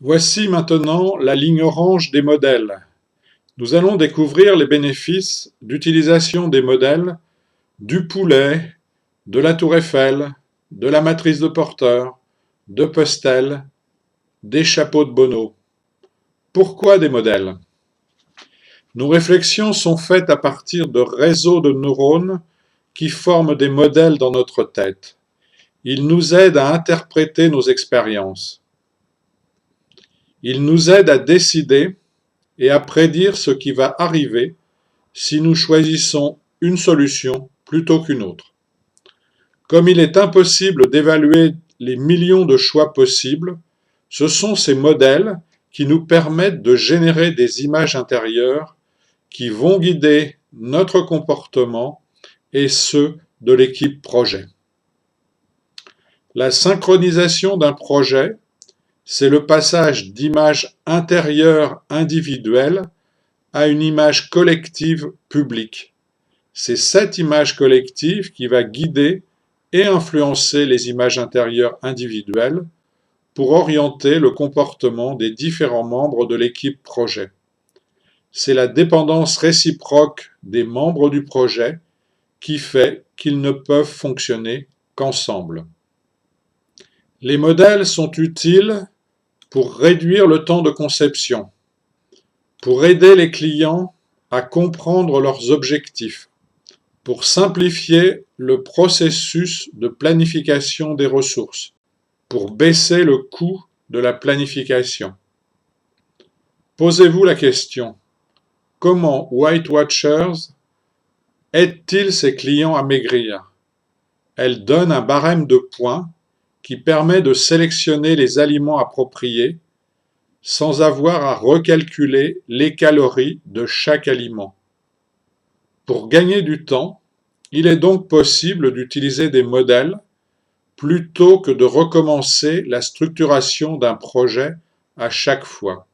Voici maintenant la ligne orange des modèles. Nous allons découvrir les bénéfices d'utilisation des modèles du poulet, de la tour Eiffel, de la matrice de Porter, de Pestel, des chapeaux de Bonneau. Pourquoi des modèles? Nos réflexions sont faites à partir de réseaux de neurones qui forment des modèles dans notre tête. Ils nous aident à interpréter nos expériences. Ils nous aident à décider et à prédire ce qui va arriver si nous choisissons une solution plutôt qu'une autre. Comme il est impossible d'évaluer les millions de choix possibles, ce sont ces modèles qui nous permettent de générer des images intérieures qui vont guider notre comportement et ceux de l'équipe projet. La synchronisation d'un projet, c'est le passage d'images intérieures individuelles à une image collective publique. C'est cette image collective qui va guider et influencer les images intérieures individuelles pour orienter le comportement des différents membres de l'équipe projet. C'est la dépendance réciproque des membres du projet qui fait qu'ils ne peuvent fonctionner qu'ensemble. Les modèles sont utiles pour réduire le temps de conception, pour aider les clients à comprendre leurs objectifs, pour simplifier le processus de planification des ressources, pour baisser le coût de la planification. Posez-vous la question, comment Weight Watchers aide-t-il ses clients à maigrir? Elle donne un barème de points qui permet de sélectionner les aliments appropriés sans avoir à recalculer les calories de chaque aliment. Pour gagner du temps, il est donc possible d'utiliser des modèles plutôt que de recommencer la structuration d'un projet à chaque fois.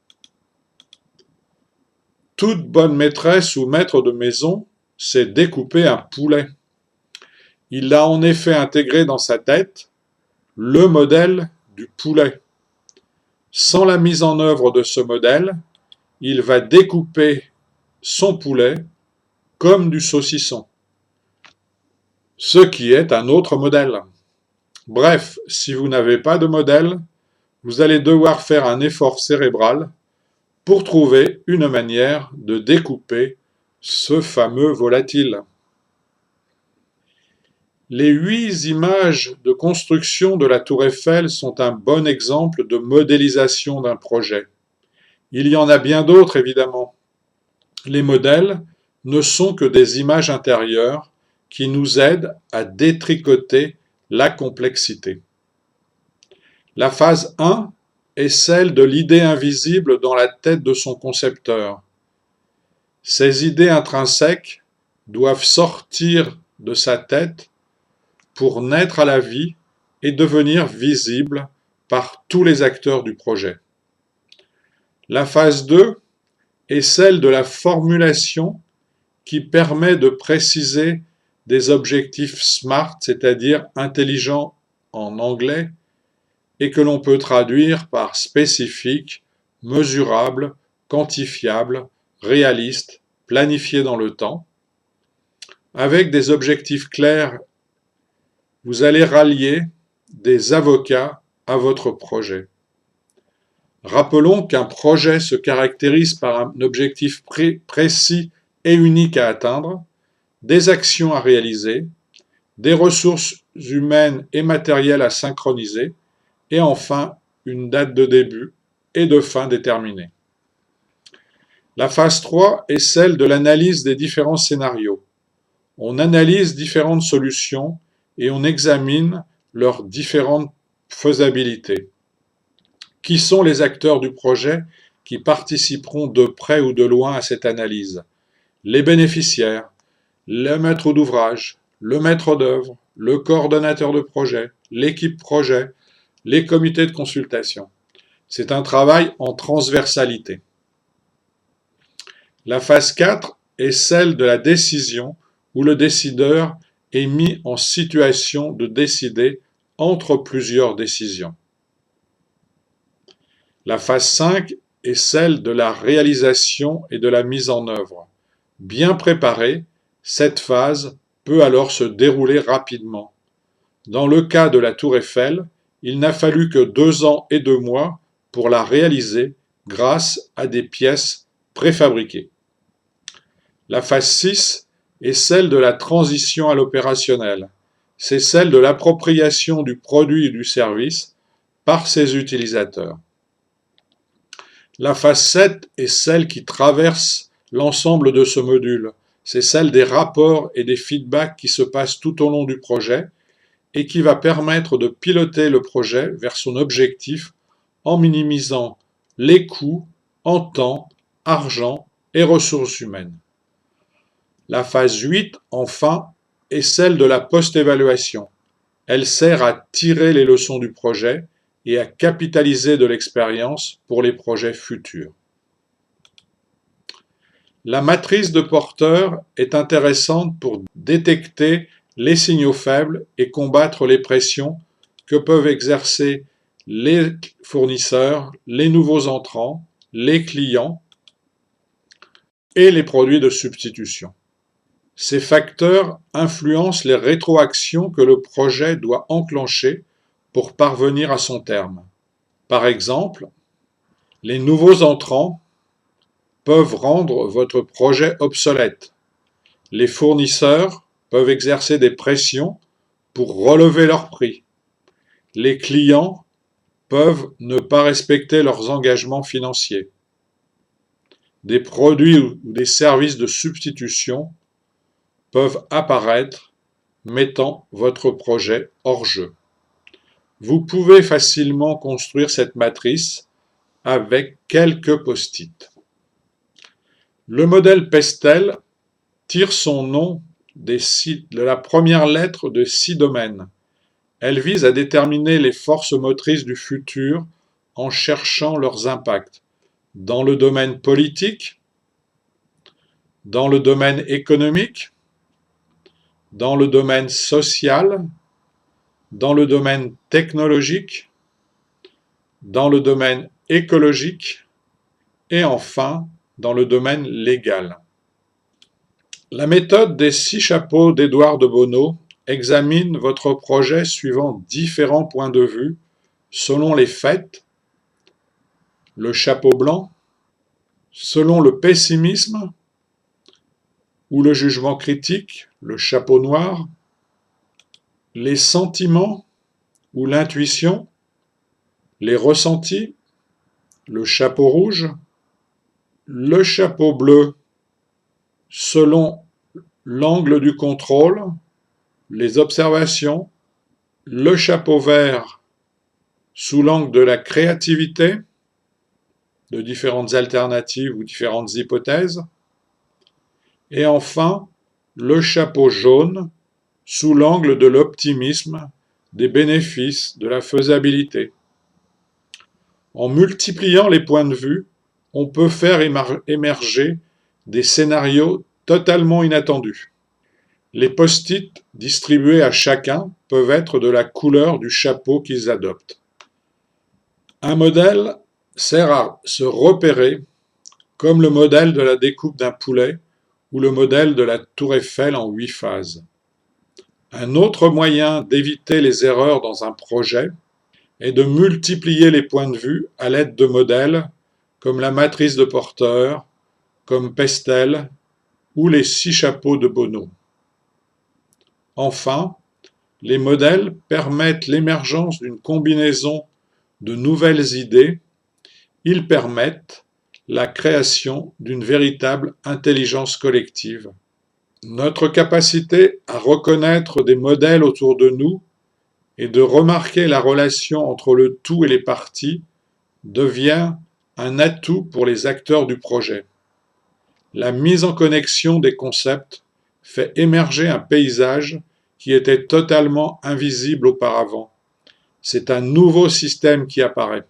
Toute bonne maîtresse ou maître de maison sait découper un poulet. Il a en effet intégré dans sa tête le modèle du poulet. Sans la mise en œuvre de ce modèle, il va découper son poulet comme du saucisson, ce qui est un autre modèle. Bref, si vous n'avez pas de modèle, vous allez devoir faire un effort cérébral pour trouver une manière de découper ce fameux volatile. Les 8 images de construction de la tour Eiffel sont un bon exemple de modélisation d'un projet. Il y en a bien d'autres évidemment. Les modèles ne sont que des images intérieures qui nous aident à détricoter la complexité. La phase 1 est celle de l'idée invisible dans la tête de son concepteur. Ces idées intrinsèques doivent sortir de sa tête pour naître à la vie et devenir visibles par tous les acteurs du projet. La phase 2 est celle de la formulation qui permet de préciser des objectifs SMART, c'est-à-dire intelligents en anglais, et que l'on peut traduire par spécifique, mesurable, quantifiable, réaliste, planifié dans le temps. Avec des objectifs clairs, vous allez rallier des avocats à votre projet. Rappelons qu'un projet se caractérise par un objectif précis et unique à atteindre, des actions à réaliser, des ressources humaines et matérielles à synchroniser, et enfin une date de début et de fin déterminée. La phase 3 est celle de l'analyse des différents scénarios. On analyse différentes solutions et on examine leurs différentes faisabilités. Qui sont les acteurs du projet qui participeront de près ou de loin à cette analyse? Les bénéficiaires, le maître d'ouvrage, le maître d'œuvre, le coordonnateur de projet, l'équipe projet, les comités de consultation. C'est un travail en transversalité. La phase 4 est celle de la décision où le décideur est mis en situation de décider entre plusieurs décisions. La phase 5 est celle de la réalisation et de la mise en œuvre. Bien préparée, cette phase peut alors se dérouler rapidement. Dans le cas de la Tour Eiffel, il n'a fallu que 2 ans et 2 mois pour la réaliser grâce à des pièces préfabriquées. La phase 6 est celle de la transition à l'opérationnel. C'est celle de l'appropriation du produit et du service par ses utilisateurs. La phase 7 est celle qui traverse l'ensemble de ce module. C'est celle des rapports et des feedbacks qui se passent tout au long du projet et qui va permettre de piloter le projet vers son objectif en minimisant les coûts en temps, argent et ressources humaines. La phase 8, enfin, est celle de la post-évaluation. Elle sert à tirer les leçons du projet et à capitaliser de l'expérience pour les projets futurs. La matrice de Porter est intéressante pour détecter les signaux faibles et combattre les pressions que peuvent exercer les fournisseurs, les nouveaux entrants, les clients et les produits de substitution. Ces facteurs influencent les rétroactions que le projet doit enclencher pour parvenir à son terme. Par exemple, les nouveaux entrants peuvent rendre votre projet obsolète. Les fournisseurs peuvent exercer des pressions pour relever leurs prix. Les clients peuvent ne pas respecter leurs engagements financiers. Des produits ou des services de substitution peuvent apparaître, mettant votre projet hors jeu. Vous pouvez facilement construire cette matrice avec quelques post-it. Le modèle Pestel tire son nom de la première lettre de 6 domaines. Elle vise à déterminer les forces motrices du futur en cherchant leurs impacts dans le domaine politique, dans le domaine économique, dans le domaine social, dans le domaine technologique, dans le domaine écologique et enfin dans le domaine légal. La méthode des 6 chapeaux d'Édouard de Bonneau examine votre projet suivant différents points de vue selon les faits, le chapeau blanc, selon le pessimisme ou le jugement critique, le chapeau noir, les sentiments ou l'intuition, les ressentis, le chapeau rouge, le chapeau bleu, selon l'angle du contrôle, les observations, le chapeau vert sous l'angle de la créativité, de différentes alternatives ou différentes hypothèses, et enfin le chapeau jaune sous l'angle de l'optimisme, des bénéfices, de la faisabilité. En multipliant les points de vue, on peut faire émerger des scénarios totalement inattendus. Les post-it distribués à chacun peuvent être de la couleur du chapeau qu'ils adoptent. Un modèle sert à se repérer, comme le modèle de la découpe d'un poulet ou le modèle de la Tour Eiffel en 8 phases. Un autre moyen d'éviter les erreurs dans un projet est de multiplier les points de vue à l'aide de modèles comme la matrice de Porter, comme Pestel ou les 6 chapeaux de Bonneau. Enfin, les modèles permettent l'émergence d'une combinaison de nouvelles idées. Ils permettent la création d'une véritable intelligence collective. Notre capacité à reconnaître des modèles autour de nous et de remarquer la relation entre le tout et les parties devient un atout pour les acteurs du projet. La mise en connexion des concepts fait émerger un paysage qui était totalement invisible auparavant. C'est un nouveau système qui apparaît.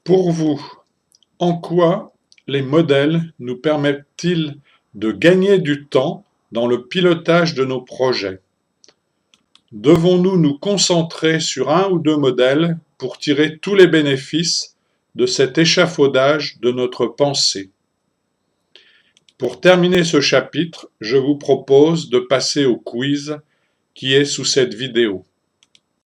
Pour vous, en quoi les modèles nous permettent-ils de gagner du temps dans le pilotage de nos projets? Devons-nous nous concentrer sur un ou deux modèles pour tirer tous les bénéfices de cet échafaudage de notre pensée. Pour terminer ce chapitre, je vous propose de passer au quiz qui est sous cette vidéo.